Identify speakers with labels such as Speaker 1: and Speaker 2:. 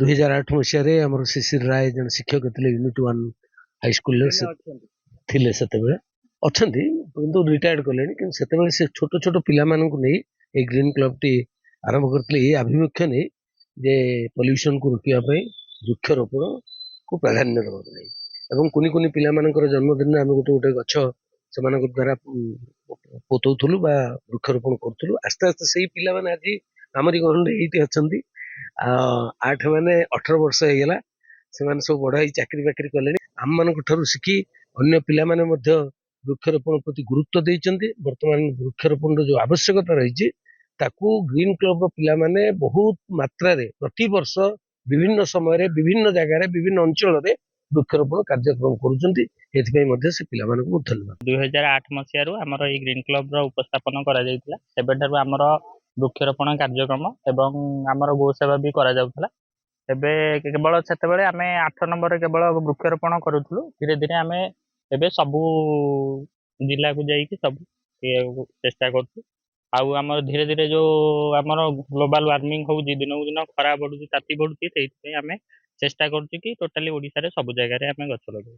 Speaker 1: 2008 ମସିହାରେ ଆମର ଶିଶିର ରାୟ ଜଣେ ଶିକ୍ଷକ ଥିଲେ ୟୁନିଟ୍ 1 ହାଇସ୍କୁଲରେ ଥିଲେ ସେତେବେଳେ ଅଛନ୍ତି କିନ୍ତୁ ରିଟାୟାର୍ଡ କଲେଣି କିନ୍ତୁ ସେତେବେଳେ ସେ ଛୋଟ ଛୋଟ ପିଲାମାନଙ୍କୁ ନେଇ ଏଇ ଗ୍ରୀନ କ୍ଲବଟି ଆରମ୍ଭ କରିଥିଲେ ଏଇ ଆଭିମୁଖ୍ୟ ନେଇ ଯେ ପଲ୍ୟୁସନକୁ ରୋକିବା ପାଇଁ ବୃକ୍ଷରୋପଣକୁ ପ୍ରାଧାନ୍ୟ ଦେବା ପାଇଁ ଏବଂ କୁନି କୁନି ପିଲାମାନଙ୍କର ଜନ୍ମଦିନରେ ଆମେ ଗୋଟେ ଗଛ ସେମାନଙ୍କ ଦ୍ୱାରା ପୋତଉଥିଲୁ ବା ବୃକ୍ଷରୋପଣ କରୁଥିଲୁ। ଆସ୍ତେ ଆସ୍ତେ ସେଇ ପିଲାମାନେ ଆଜି ଆମରି ଗହଣରେ ଏଇଠି ଅଛନ୍ତି। 8 ମାନେ 18 ବର୍ଷ ହେଇଗଲା ସେମାନେ ସବୁ ବଡ ହେଇ ଚାକିରି ବାକିରି କଲେଣି। ଆମମାନଙ୍କ ଠାରୁ ଶିଖି ଅନ୍ୟ ପିଲାମାନେ ମଧ୍ୟ ବୃକ୍ଷରୋପଣ ପ୍ରତି ଗୁରୁତ୍ୱ ଦେଇଛନ୍ତି। ବର୍ତ୍ତମାନ ବୃକ୍ଷରୋପଣର ଯୋଉ ଆବଶ୍ୟକତା ରହିଛି ତାକୁ ଗ୍ରୀନ କ୍ଲବର ପିଲାମାନେ ବହୁତ ମାତ୍ରାରେ ପ୍ରତିବର୍ଷ ବିଭିନ୍ନ ସମୟରେ ବିଭିନ୍ନ ଜାଗାରେ ବିଭିନ୍ନ ଅଞ୍ଚଳରେ ବୃକ୍ଷରୋପଣ କାର୍ଯ୍ୟକ୍ରମ କରୁଛନ୍ତି। ଏଥିପାଇଁ ମଧ୍ୟ ସେ ପିଲାମାନଙ୍କୁ ବହୁତ ଧନ୍ୟବାଦ।
Speaker 2: 2008 ମସିହାରୁ ଆମର ଏଇ ଗ୍ରୀନ କ୍ଲବର ଉପସ୍ଥାପନ କରାଯାଇଥିଲା। ସେବେଠାରୁ ଆମର ବୃକ୍ଷରୋପଣ କାର୍ଯ୍ୟକ୍ରମ ଏବଂ ଆମର ଗୋସେବା ବି କରାଯାଉଥିଲା। ଏବେ କେବଳ ସେତେବେଳେ ଆମେ 8 ନମ୍ବରରେ କେବଳ ବୃକ୍ଷରୋପଣ କରୁଥିଲୁ। ଧୀରେ ଧୀରେ ଆମେ ଏବେ ସବୁ ଜିଲ୍ଲାକୁ ଯାଇକି ସବୁ ଚେଷ୍ଟା କରୁଛୁ। ଆଉ ଆମର ଧୀରେ ଧୀରେ ଯୋଉ ଆମର ଗ୍ଲୋବାଲ ୱାର୍ମିଂ ହଉଛି, ଦିନକୁ ଦିନ ଖରା ବଢୁଛି, ତାତି ବଢୁଛି, ସେଇଥିପାଇଁ ଆମେ ଚେଷ୍ଟା କରୁଛୁ କି ଟୋଟାଲି ଓଡ଼ିଶାରେ ସବୁ ଜାଗାରେ ଆମେ ଗଛ ଲଗାଉ।